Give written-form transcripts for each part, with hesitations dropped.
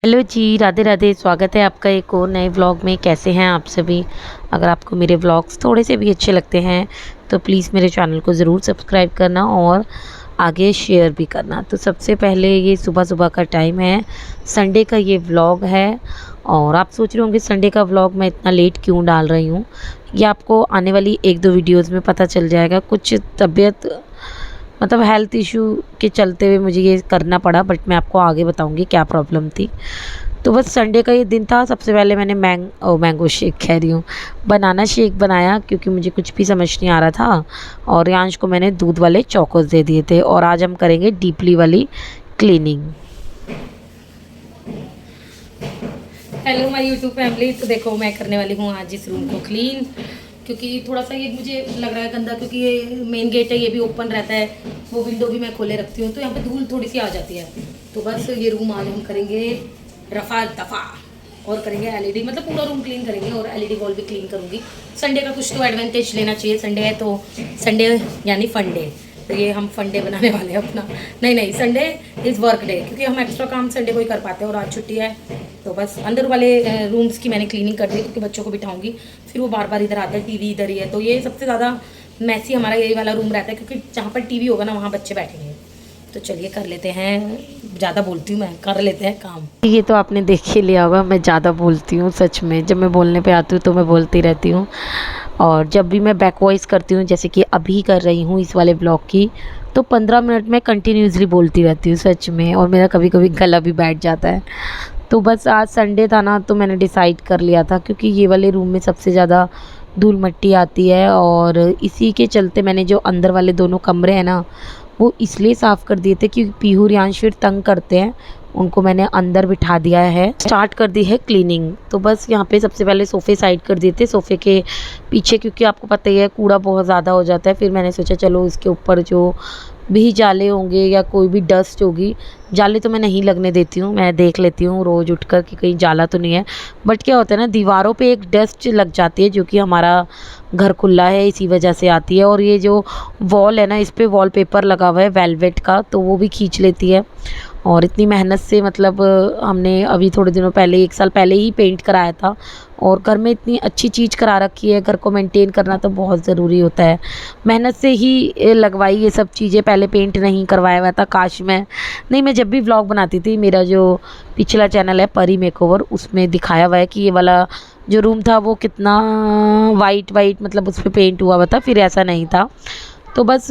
Hello जी, राधे राधे। स्वागत है आपका एक और नए व्लॉग में। कैसे हैं आप सभी? अगर आपको मेरे व्लॉग्स थोड़े से भी अच्छे लगते हैं तो प्लीज़ मेरे चैनल को ज़रूर सब्सक्राइब करना और आगे शेयर भी करना। तो सबसे पहले ये सुबह सुबह का टाइम है, संडे का ये व्लॉग है। और आप सोच रहे होंगे संडे का व्लॉग मैं इतना लेट क्यों डाल रही हूँ। ये आपको आने वाली एक दो वीडियोज़ में पता चल जाएगा। कुछ तबीयत मतलब हेल्थ इशू के चलते हुए मुझे ये करना पड़ा, बट मैं आपको आगे बताऊंगी क्या प्रॉब्लम थी। तो बस संडे का ये दिन था। सबसे पहले मैंने मैंगो शेक कह रही हूँ, बनाना शेक बनाया क्योंकि मुझे कुछ भी समझ नहीं आ रहा था। और यांश को मैंने दूध वाले चौकोस दे दिए थे। और आज हम करेंगे डीपली वाली cleaning. Hello my YouTube family. तो देखो मैं करने वाली हूँ आज इस रूम को क्लीन, क्योंकि थोड़ा सा ये मुझे लग रहा है गंदा, क्योंकि ये मेन गेट है, ये भी ओपन रहता है, वो विंडो भी मैं खोले रखती हूँ, तो यहाँ पे धूल थोड़ी सी आ जाती है। तो बस ये रूम आज हम करेंगे रफा दफा और करेंगे एलईडी, मतलब पूरा रूम क्लीन करेंगे और एलईडी वॉल भी क्लीन करूँगी। संडे का कुछ तो एडवांटेज लेना चाहिए। संडे है तो संडे यानी फंडे, तो ये हम फंडे बनाने वाले हैं अपना। नहीं, संडे इज़ वर्क डे, क्योंकि हम एक्स्ट्रा काम संडे को ही कर पाते हैं और आज छुट्टी है। तो बस अंदर वाले रूम्स की मैंने क्लीनिंग कर दी, क्योंकि बच्चों को बिठाऊंगी, फिर वो बार बार इधर आते हैं, टीवी इधर ही है। तो ये सबसे ज़्यादा मैसी हमारा यही वाला रूम रहता है, क्योंकि जहाँ पर टीवी होगा ना वहाँ बच्चे बैठेंगे। तो चलिए कर लेते हैं, ज़्यादा बोलती हूँ मैं, कर लेते हैं काम। ये तो आपने देख ही लिया होगा, मैं ज़्यादा बोलती हूँ सच में। जब मैं बोलने पे आती हूँ तो मैं बोलती रहती हूँ। और जब भी मैं बैक वॉइस करती हूँ, जैसे कि अभी कर रही हूँ इस वाले ब्लॉग की, तो 15 मिनट में कंटिन्यूसली बोलती रहती हूँ सच में। और मेरा कभी कभी गला भी बैठ जाता है। तो बस आज संडे था ना, तो मैंने डिसाइड कर लिया था, क्योंकि ये वाले रूम में सबसे ज़्यादा धूल मिट्टी आती है। और इसी के चलते मैंने जो अंदर वाले दोनों कमरे हैं ना, वो इसलिए साफ़ कर दिए थे क्योंकि पीहू रियांश फिर तंग करते हैं। उनको मैंने अंदर बिठा दिया है, स्टार्ट कर दी है क्लीनिंग। तो बस यहाँ पे सबसे पहले सोफ़े साइड कर दिए थे, सोफ़े के पीछे, क्योंकि आपको पता ही है कूड़ा बहुत ज़्यादा हो जाता है। फिर मैंने सोचा चलो इसके ऊपर जो भी जाले होंगे या कोई भी डस्ट होगी, जाले तो मैं नहीं लगने देती हूँ, मैं देख लेती हूँ रोज़ उठकर कि कहीं जाला तो नहीं है। बट क्या होता है ना, दीवारों पे एक डस्ट लग जाती है, जो कि हमारा घर खुला है इसी वजह से आती है। और ये जो वॉल है ना, इस पे वॉलपेपर लगा हुआ है वेलवेट का, तो वो भी खींच लेती है। और इतनी मेहनत से मतलब हमने अभी थोड़े दिनों पहले, 1 साल पहले ही पेंट कराया था। और घर में इतनी अच्छी चीज़ करा रखी है, घर को मेंटेन करना तो बहुत ज़रूरी होता है। मेहनत से ही लगवाई ये सब चीज़ें, पहले पेंट नहीं करवाया हुआ था। काश मैं जब भी व्लॉग बनाती थी, मेरा जो पिछला चैनल है परी मेकओवर, उसमें दिखाया हुआ है कि ये वाला जो रूम था वो कितना वाइट वाइट, मतलब उस पर पेंट हुआ हुआ था। फिर ऐसा नहीं था। तो बस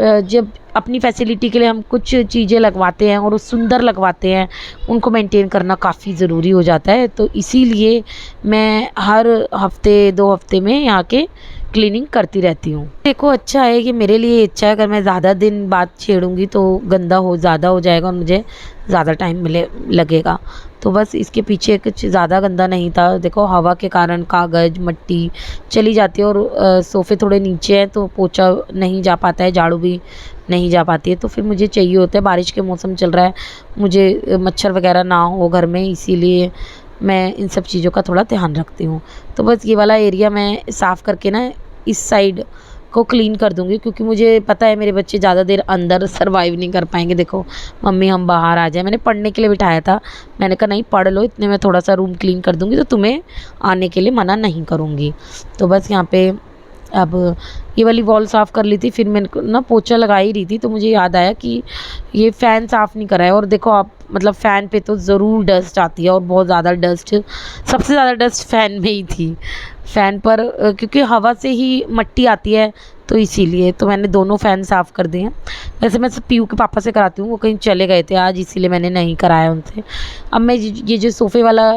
जब अपनी फैसिलिटी के लिए हम कुछ चीज़ें लगवाते हैं और वो सुंदर लगवाते हैं, उनको मेंटेन करना काफ़ी ज़रूरी हो जाता है। तो इसीलिए मैं हर हफ्ते 2 हफ्ते में यहाँ के क्लीनिंग करती रहती हूँ। देखो अच्छा है कि मेरे लिए अच्छा है, अगर मैं ज़्यादा दिन बाद छेड़ूंगी तो गंदा ज़्यादा हो जाएगा और मुझे ज़्यादा टाइम लगेगा। तो बस इसके पीछे कुछ ज़्यादा गंदा नहीं था। देखो हवा के कारण कागज़ मिट्टी चली जाती है, और सोफ़े थोड़े नीचे हैं तो पोछा नहीं जा पाता है, झाड़ू भी नहीं जा पाती है। तो फिर मुझे चाहिए होता है, बारिश के मौसम चल रहा है, मुझे मच्छर वगैरह ना हो घर में, इसीलिए मैं इन सब चीज़ों का थोड़ा ध्यान रखती हूँ। तो बस ये वाला एरिया मैं साफ़ करके ना इस साइड को क्लीन कर दूंगी, क्योंकि मुझे पता है मेरे बच्चे ज़्यादा देर अंदर सरवाइव नहीं कर पाएंगे। देखो मम्मी हम बाहर आ जाए, मैंने पढ़ने के लिए बिठाया था, मैंने कहा नहीं पढ़ लो, इतने में थोड़ा सा रूम क्लीन कर दूंगी, तो तुम्हें आने के लिए मना नहीं करूँगी। तो बस यहाँ पे अब ये वाली वॉल साफ़ कर ली थी। फिर मैंने ना पोछा लगा ही रही थी, तो मुझे याद आया कि ये फ़ैन साफ़ नहीं करा है। और देखो आप मतलब फ़ैन पे तो ज़रूर डस्ट आती है, और बहुत ज़्यादा डस्ट, सबसे ज़्यादा डस्ट फ़ैन में ही थी। फ़ैन पर क्योंकि हवा से ही मिट्टी आती है, तो इसीलिए तो मैंने दोनों फ़ैन साफ़ कर दिए हैं। वैसे मैं पीयू के पापा से कराती हूँ, वो कहीं चले गए थे आज, इसीलिए मैंने नहीं कराया उनसे। अब मैं ये जो सोफ़े वाला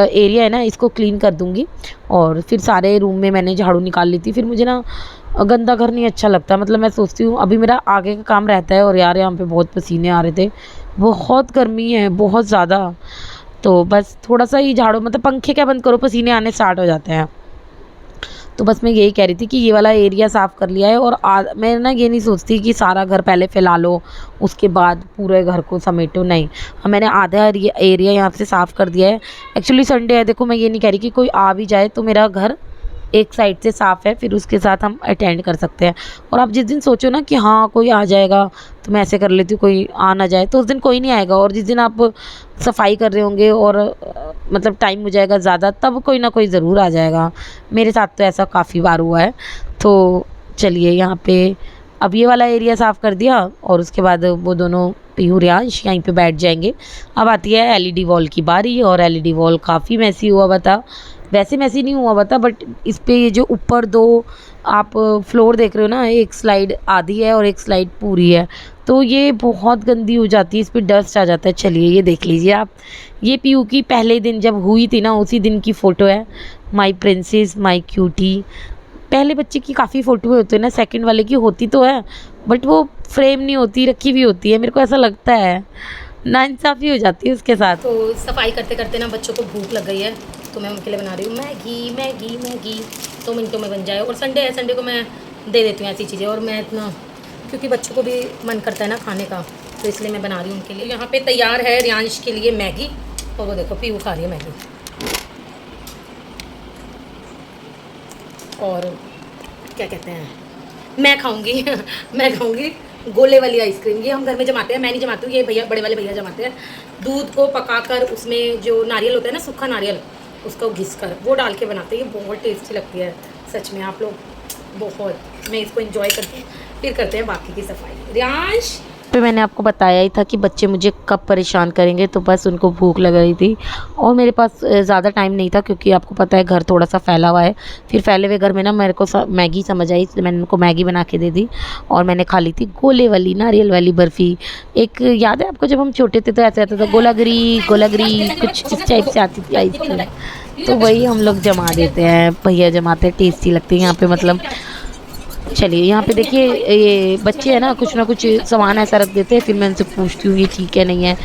एरिया है ना, इसको क्लीन कर दूँगी। और फिर सारे रूम में मैंने झाड़ू निकाल ली थी। फिर मुझे ना गंदा घर नहीं अच्छा लगता, मतलब मैं सोचती हूँ अभी मेरा आगे का काम रहता है। और यार यहाँ पे बहुत पसीने आ रहे थे, बहुत गर्मी है बहुत ज़्यादा। तो बस थोड़ा सा ही झाड़ू, मतलब पंखे क्या बंद करो पसीने आने स्टार्ट हो जाते हैं। तो बस मैं यही कह रही थी कि ये वाला एरिया साफ़ कर लिया है। और मैं ना ये नहीं सोचती कि सारा घर पहले फैला लो उसके बाद पूरे घर को समेटो, नहीं। मैंने आधा एरिया यहाँ से साफ़ कर दिया है। एक्चुअली संडे है, देखो मैं ये नहीं कह रही कि कोई आ भी जाए तो मेरा घर एक साइड से साफ़ है, फिर उसके साथ हम अटेंड कर सकते हैं। और आप जिस दिन सोचो ना कि हाँ कोई आ जाएगा तो मैं ऐसे कर लेती हूँ, कोई आ ना जाए, तो उस दिन कोई नहीं आएगा। और जिस दिन आप सफाई कर रहे होंगे और मतलब टाइम हो जाएगा ज़्यादा, तब कोई ना कोई ज़रूर आ जाएगा। मेरे साथ तो ऐसा काफ़ी बार हुआ है। तो चलिए यहाँ पे अब ये वाला एरिया साफ़ कर दिया और उसके बाद वो दोनों पीहू रियांश यहीं पे बैठ जाएंगे। अब आती है एलईडी वॉल की बारी, और एलईडी वॉल काफ़ी मैसी हुआ हुआ था। वैसे मैसी नहीं हुआ हुआ था, बट इस पे ये जो ऊपर दो आप फ्लोर देख रहे हो ना, एक स्लाइड आधी है और एक स्लाइड पूरी है, तो ये बहुत गंदी हो जाती है, इस पे डस्ट आ जाता है। चलिए ये देख लीजिए आप, ये पीहू की पहले दिन जब हुई थी ना, उसी दिन की फ़ोटो है। My princess, my cutie. पहले बच्चे की काफ़ी फ़ोटो होती है ना, सेकंड वाले की होती तो है बट वो फ्रेम नहीं होती, रखी हुई होती है। मेरे को ऐसा लगता है नाइंसाफ़ी हो जाती है उसके साथ। तो सफाई करते करते ना बच्चों को भूख लग गई है, तो मैं उनके लिए बना रही हूँ मैगी मैगी मैगी। 2 मिनटों में बन जाए। और संडे है, संडे को मैं दे देती हूँ ऐसी चीज़ें। और मैं इतना, क्योंकि बच्चों को भी मन करता है ना खाने का, तो इसलिए मैं बना रही हूँ उनके लिए। यहाँ पे तैयार है रियांश के लिए मैगी, और वो देखो पीहू खा रही है मैगी। और क्या कहते हैं, मैं खाऊंगी मैं खाऊंगी गोले वाली आइसक्रीम। ये हम घर में जमाते हैं, मैं नहीं जमाती हूँ, ये भैया बड़े वाले भैया जमाते हैं। दूध को पकाकर उसमें जो नारियल होता है ना, सूखा नारियल, उसको घिस कर वो डाल के बनाते हैं। ये बहुत टेस्टी लगती है सच में। आप लोग बहुत, मैं इसको एंजॉय करती हूँ। फिर करते हैं बाकी की सफाई। रियांश पे मैंने आपको बताया ही था कि बच्चे मुझे कब परेशान करेंगे, तो बस उनको भूख लग रही थी और मेरे पास ज़्यादा टाइम नहीं था, क्योंकि आपको पता है घर थोड़ा सा फैला हुआ है। फिर फैले हुए घर में ना मेरे को मैगी समझ आई, इसलिए मैंने उनको मैगी बना के दे दी और मैंने खा ली थी गोले वाली नारियल वाली बर्फ़ी। एक याद है आपको, जब हम छोटे थे तो ऐसे आता था गोलागरी गोलागरी, कुछ इस टाइप से आती थी आइसक्रीम, तो वही हम लोग जमा देते हैं, भैया जमाते हैं, टेस्टी लगती है यहाँ पे मतलब। चलिए यहाँ पे देखिए, ये बच्चे हैं ना कुछ सामान ऐसा रख देते हैं, फिर मैं उनसे पूछती हूँ ये ठीक है नहीं है,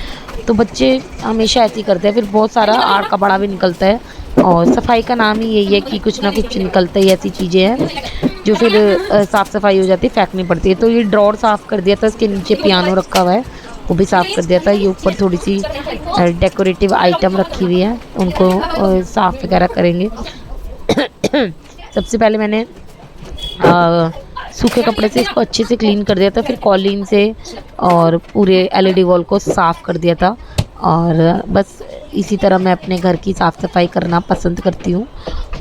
तो बच्चे हमेशा ऐसे ही करते हैं। फिर बहुत सारा आड़ कबाड़ा भी निकलता है, और सफाई का नाम ही यही है कि कुछ ना कुछ निकलता ही, ऐसी चीज़ें हैं जो फिर साफ़ सफाई हो जाती है, फेंकनी पड़ती है। तो ये ड्रॉर साफ़ कर दिया था, इसके नीचे पियानो रखा हुआ है वो भी साफ़ कर दिया था। ये ऊपर थोड़ी सी डेकोरेटिव आइटम रखी हुई है, उनको साफ़ वगैरह करेंगे। सबसे पहले मैंने सूखे कपड़े से इसको अच्छे से क्लीन कर दिया था, फिर कॉलिन से और पूरे एलईडी वॉल को साफ़ कर दिया था। और बस इसी तरह मैं अपने घर की साफ़ सफाई करना पसंद करती हूँ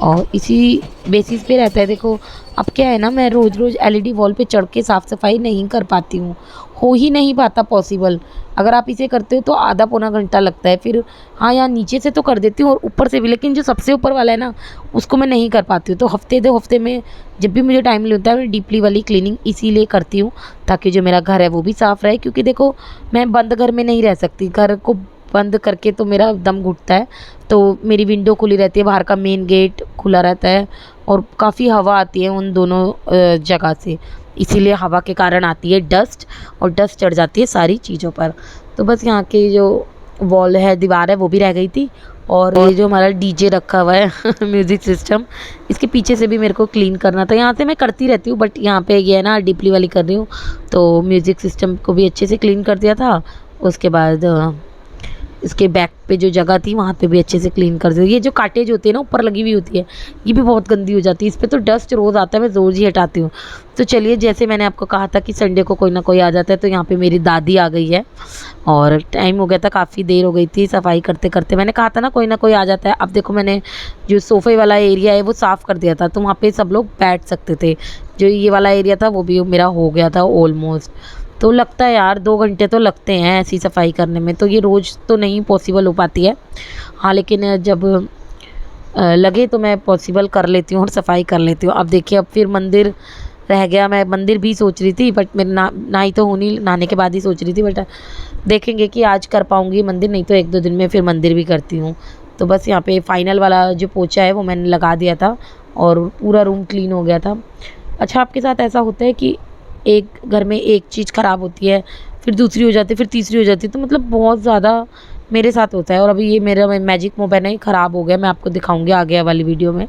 और इसी बेसिस पे रहता है। देखो अब क्या है ना, मैं रोज़ रोज़ एलईडी वॉल पे चढ़ के साफ़ सफाई नहीं कर पाती हूँ, हो ही नहीं पाता पॉसिबल। अगर आप इसे करते हो तो आधा पौना घंटा लगता है। फिर हाँ, यहाँ नीचे से तो कर देती हूँ और ऊपर से भी, लेकिन जो सबसे ऊपर वाला है ना उसको मैं नहीं कर पाती हूँ। तो हफ्ते 2 हफ्ते में जब भी मुझे टाइम मिलता है मैं डीपली वाली क्लीनिंग इसीलिए करती हूँ, ताकि जो मेरा घर है वो भी साफ़ रहे। क्योंकि देखो मैं बंद घर में नहीं रह सकती, घर को बंद करके तो मेरा दम घुटता है। तो मेरी विंडो खुली रहती है, बाहर का मेन गेट खुला रहता है और काफ़ी हवा आती है उन दोनों जगह से, इसीलिए हवा के कारण आती है डस्ट, और डस्ट चढ़ जाती है सारी चीज़ों पर। तो बस यहाँ की जो वॉल है, दीवार है, वो भी रह गई थी। और ये जो हमारा डीजे रखा हुआ है म्यूज़िक सिस्टम, इसके पीछे से भी मेरे को क्लीन करना था। यहाँ से मैं करती रहती हूँ बट यहाँ पे ये है ना डीपली वाली कर रही हूँ, तो म्यूज़िक सिस्टम को भी अच्छे से क्लीन कर दिया था। उसके बाद इसके बैक पे जो जगह थी वहाँ पे भी अच्छे से क्लीन कर दिया। ये जो काटेज होती है ना ऊपर लगी हुई होती है, ये भी बहुत गंदी हो जाती है, इस पर तो डस्ट रोज़ आता है, मैं रोज़ ही हटाती हूँ। तो चलिए, जैसे मैंने आपको कहा था कि संडे को कोई ना कोई आ जाता है, तो यहाँ पे मेरी दादी आ गई है और टाइम हो गया था, काफ़ी देर हो गई थी सफाई करते करते। मैंने कहा था ना कोई ना कोई आ जाता है। अब देखो मैंने जो सोफ़े वाला एरिया है वो साफ़ कर दिया था, तो वहाँ पर सब लोग बैठ सकते थे। जो ये वाला एरिया था वो भी मेरा हो गया था ऑलमोस्ट। तो लगता है यार 2 घंटे तो लगते हैं ऐसी सफाई करने में, तो ये रोज़ तो नहीं पॉसिबल हो पाती है। हाँ, लेकिन जब लगे तो मैं पॉसिबल कर लेती हूँ और सफाई कर लेती हूँ। अब देखिए, अब फिर मंदिर रह गया। मैं मंदिर भी सोच रही थी बट मेरे नहाई तो होनी, नहाने के बाद ही सोच रही थी, बट देखेंगे कि आज कर पाऊँगी मंदिर, नहीं तो 1-2 दिन में फिर मंदिर भी करती हूँ। तो बस यहाँ पे फाइनल वाला जो पोछा है वो मैंने लगा दिया था और पूरा रूम क्लीन हो गया था। अच्छा, आपके साथ ऐसा होता है कि एक घर में एक चीज़ ख़राब होती है, फिर दूसरी हो जाती है, फिर तीसरी हो जाती है, तो मतलब बहुत ज़्यादा मेरे साथ होता है। और अभी ये मेरा मैजिक मोबाइल है, ख़राब हो गया, मैं आपको दिखाऊंगी आगे वाली वीडियो में।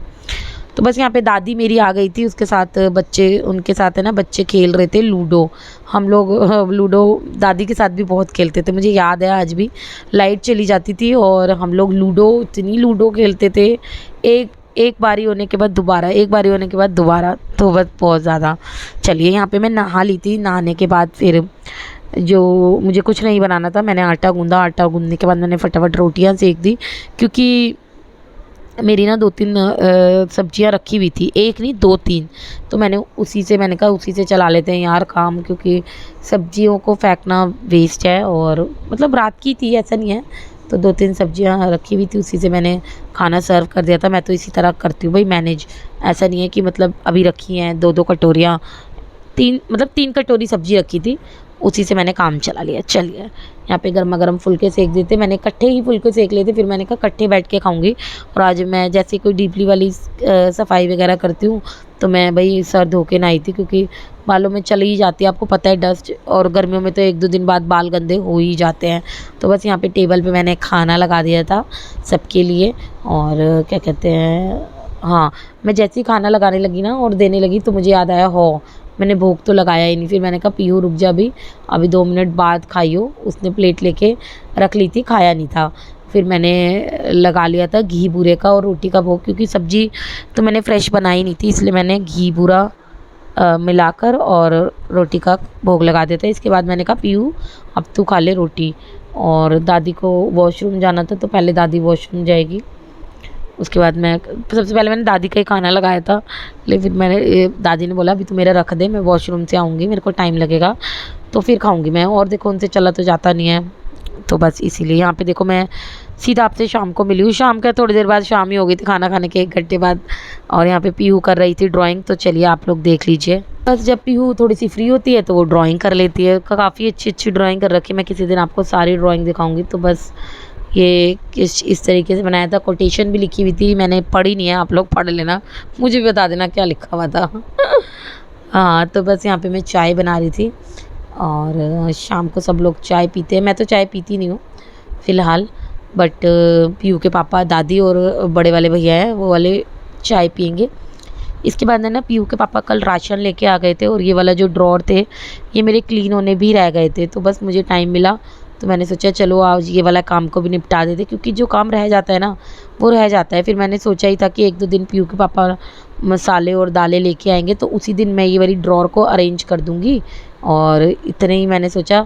तो बस यहाँ पे दादी मेरी आ गई थी, उसके साथ बच्चे, उनके साथ है ना बच्चे खेल रहे थे लूडो। हम लोग लूडो दादी के साथ भी बहुत खेलते थे, मुझे याद है आज भी। लाइट चली जाती थी और हम लोग लूडो, इतनी लूडो खेलते थे। एक एक बारी होने के बाद दोबारा, एक बारी होने के बाद दोबारा, तो बस बहुत ज़्यादा। चलिए यहाँ पे मैं नहा ली थी। नहाने के बाद फिर जो मुझे कुछ नहीं बनाना था, मैंने आटा गूँधा। आटा गूँधने के बाद मैंने फटाफट रोटियाँ सेक दी, क्योंकि मेरी ना 2-3 सब्जियां रखी हुई थी, एक नहीं 2-3। तो मैंने कहा उसी से चला लेते हैं यार काम, क्योंकि सब्जियों को फेंकना वेस्ट है। और मतलब रात की थी, ऐसा नहीं है। तो 2-3 सब्जियां रखी हुई थी, उसी से मैंने खाना सर्व कर दिया था। मैं तो इसी तरह करती हूँ भाई मैनेज, ऐसा नहीं है कि मतलब अभी रखी हैं 2-2 कटोरियाँ, 3 कटोरी सब्जी रखी थी, उसी से मैंने काम चला लिया। चलिए यहाँ पे गर्मा गर्म फुलके सेक देते, मैंने इकट्ठे ही फुलके सेक लिए थे। फिर मैंने कहा इकट्ठे बैठ के खाऊंगी। और आज मैं जैसे कोई डीपली वाली सफाई वगैरह करती हूँ, तो मैं भाई सर धो के नहाई थी, क्योंकि बालों में चली ही जाती है, आपको पता है डस्ट। और गर्मियों में तो 1-2 दिन बाद बाल गंदे हो ही जाते हैं। तो बस यहाँ पे टेबल पे मैंने खाना लगा दिया था सबके लिए। और क्या कहते हैं, हाँ, मैं जैसे ही खाना लगाने लगी ना और देने लगी, तो मुझे याद आया, हो मैंने भोग तो लगाया ही नहीं। फिर मैंने कहा पीहू रुक जा, अभी 2 मिनट बाद खाइयो। उसने प्लेट लेके रख ली थी, खाया नहीं था। फिर मैंने लगा लिया था घी बूरे का और रोटी का भोग, क्योंकि सब्जी तो मैंने फ्रेश बनाई नहीं थी, इसलिए मैंने घी बूरा मिलाकर और रोटी का भोग लगा दिया था। इसके बाद मैंने कहा पीहू अब तू खा ले रोटी। और दादी को वॉशरूम जाना था, तो पहले दादी वॉशरूम जाएगी, उसके बाद मैं सबसे पहले मैंने दादी का ही खाना लगाया था। लेकिन दादी ने बोला अभी तू मेरा रख दे, मैं वॉशरूम से आऊँगी, मेरे को टाइम लगेगा तो फिर खाऊंगी मैं। और देखो उनसे चला तो जाता नहीं है, तो बस इसीलिए यहाँ पे देखो मैं सीधा आपसे शाम को मिली हूँ। शाम का थोड़ी देर बाद शाम ही हो गई थी, खाना खाने के 1 घंटे बाद। और यहाँ पे पीहू कर रही थी ड्राइंग, तो चलिए आप लोग देख लीजिए। बस जब पीहू थोड़ी सी फ्री होती है तो वो ड्राइंग कर लेती है। काफ़ी अच्छी ड्राइंग कर रखी है, मैं किसी दिन आपको सारी ड्राइंग दिखाऊँगी। तो बस ये इस तरीके से बनाया था। कोटेशन भी लिखी हुई थी, मैंने पढ़ी नहीं है, आप लोग पढ़ लेना, मुझे भी बता देना क्या लिखा हुआ था। हाँ, तो बस यहाँ पे मैं चाय बना रही थी। और शाम को सब लोग चाय पीते हैं, मैं तो चाय पीती नहीं हूँ फ़िलहाल, बट पीहू के पापा, दादी और बड़े वाले भैया हैं, वो वाले चाय पियेंगे। इसके बाद है ना, पीहू के पापा कल राशन लेके आ गए थे, और ये वाला जो ड्रॉर थे ये मेरे क्लीन होने भी रह गए थे। तो बस मुझे टाइम मिला, तो मैंने सोचा चलो आज ये वाला काम को भी निपटा देते, क्योंकि जो काम रह जाता है ना वो रह जाता है। फिर मैंने सोचा ही था कि 1-2 दिन पीहू के पापा मसाले और दालें लेके आएंगे, तो उसी दिन मैं ये वाली ड्रॉर को अरेंज कर दूँगी। और इतने ही मैंने सोचा,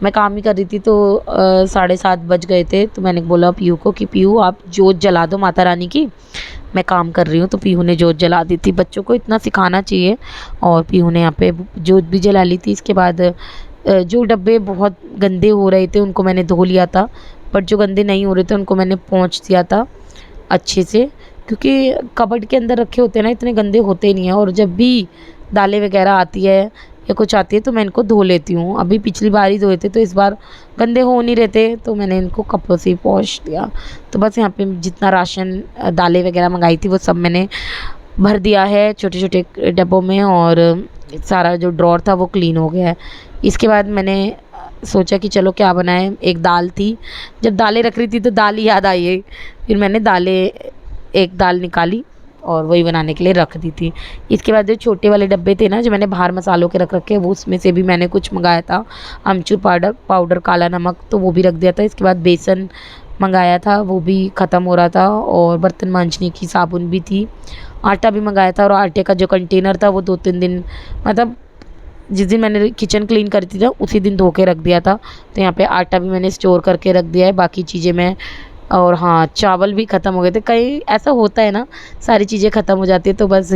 मैं काम ही कर रही थी, तो 7:30 बज गए थे। तो मैंने बोला पीहू को कि पीहू आप जोत जला दो माता रानी की, मैं काम कर रही हूँ। तो पीहू ने जोत जला दी थी। बच्चों को इतना सिखाना चाहिए। और पीहू ने यहाँ पे जोत भी जला ली थी। इसके बाद जो डब्बे बहुत गंदे हो रहे थे उनको मैंने धो लिया था, बट जो गंदे नहीं हो रहे थे उनको मैंने पोंछ दिया था अच्छे से, क्योंकि कबर्ड के अंदर रखे होते हैं ना, इतने गंदे होते नहीं हैं। और जब भी दालें वगैरह आती है या कुछ आती है तो मैं इनको धो लेती हूँ। अभी पिछली बार ही धोए थे, तो इस बार गंदे हो नहीं रहे थे, तो मैंने इनको कपड़ों से ही पोंछ दिया। तो बस यहाँ पे जितना राशन दालें वगैरह मंगाई थी वो सब मैंने भर दिया है छोटे छोटे डब्बों में, और सारा जो ड्रॉर था वो क्लीन हो गया है। इसके बाद मैंने सोचा कि चलो क्या बनाए, एक दाल थी, जब दालें रख रही थी तो दाल ही याद आई है। फिर मैंने एक दाल निकाली और वही बनाने के लिए रख दी थी। इसके बाद जो छोटे वाले डब्बे थे ना, जो मैंने बाहर मसालों के रख रखे, वो उसमें से भी मैंने कुछ मंगाया था, अमचूर पाउडर, काला नमक, तो वो भी रख दिया था। इसके बाद बेसन मंगाया था, वो भी ख़त्म हो रहा था। और बर्तन मांजने की साबुन भी थी, आटा भी मंगाया था। और आटे का जो कंटेनर था वो 2-3 दिन, मतलब जिस दिन मैंने किचन क्लीन करी थी ना उसी दिन धो के रख दिया था। तो यहाँ पे आटा भी मैंने स्टोर करके रख दिया है, बाकी चीज़ें मैं, और हाँ, चावल भी ख़त्म हो गए थे। कई ऐसा होता है ना, सारी चीज़ें ख़त्म हो जाती है, तो बस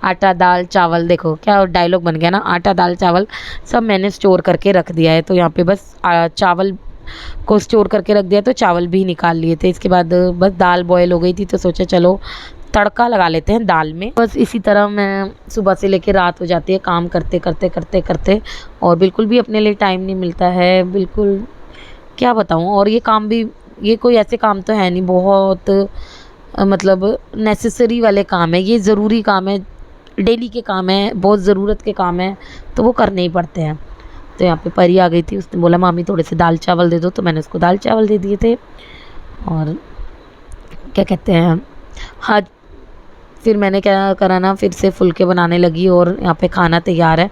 आटा दाल चावल, देखो क्या डायलॉग बन गया ना, आटा दाल चावल सब मैंने स्टोर करके रख दिया है। तो यहाँ पे बस चावल को स्टोर करके रख दिया, तो चावल भी निकाल लिए थे। इसके बाद बस दाल बॉयल हो गई थी, तो सोचा चलो तड़का लगा लेते हैं दाल में। बस इसी तरह मैं सुबह से लेकर रात हो जाती है काम करते करते करते करते, और बिल्कुल भी अपने लिए टाइम नहीं मिलता है, बिल्कुल क्या बताऊँ। और ये काम भी, ये कोई ऐसे काम तो है नहीं बहुत मतलब नेसेसरी वाले काम है, ये ज़रूरी काम है, डेली के काम है, बहुत ज़रूरत के काम है, तो वो करने ही पड़ते हैं। तो यहाँ पे परी आ गई थी, उसने बोला मामी थोड़े से दाल चावल दे दो, तो मैंने उसको दाल चावल दे दिए थे। और क्या कहते हैं, हाँ, फिर मैंने क्या करा ना, फिर से फुलके बनाने लगी, और यहाँ पे खाना तैयार है।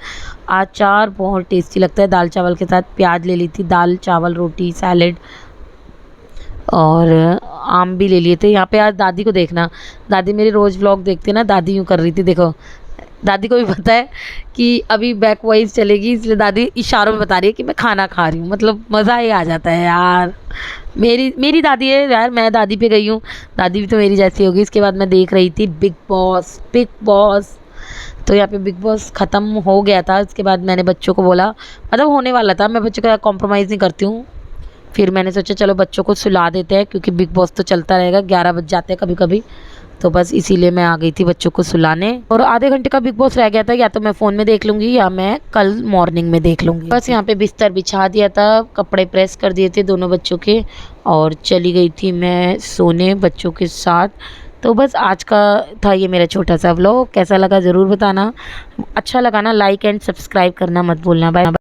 अचार बहुत टेस्टी लगता है दाल चावल के साथ, प्याज ले ली थी, दाल चावल रोटी सैलेड, और आम भी ले लिए थे। यहाँ पे आज दादी को देखना, दादी मेरी रोज़ व्लॉग देखती है ना, दादी यूँ कर रही थी, देखो दादी को भी पता है कि अभी बैक वॉइस चलेगी, इसलिए दादी इशारों में बता रही है कि मैं खाना खा रही हूँ। मतलब मज़ा ही आ जाता है यार। मेरी दादी है यार, मैं दादी पे गई हूँ, दादी भी तो मेरी जैसी होगी। इसके बाद मैं देख रही थी बिग बॉस। तो यहाँ पे बिग बॉस ख़त्म हो गया था। इसके बाद मैंने बच्चों को बोला, मतलब होने वाला था, मैं बच्चों का कॉम्प्रोमाइज़ नहीं करती हूँ। फिर मैंने सोचा चलो बच्चों को सुला देते हैं, क्योंकि बिग बॉस तो चलता रहेगा, 11 बज जाते हैं कभी कभी। तो बस इसीलिए मैं आ गई थी बच्चों को सुलाने। और आधे घंटे का बिग बॉस रह गया था, या तो मैं फ़ोन में देख लूँगी या मैं कल मॉर्निंग में देख लूँगी। बस यहाँ पे बिस्तर बिछा दिया था, कपड़े प्रेस कर दिए थे दोनों बच्चों के, और चली गई थी मैं सोने बच्चों के साथ। तो बस आज का था ये मेरा छोटा सा व्लॉग। कैसा लगा ज़रूर बताना, अच्छा लगा ना लाइक एंड सब्सक्राइब करना मत भूलना। बाय।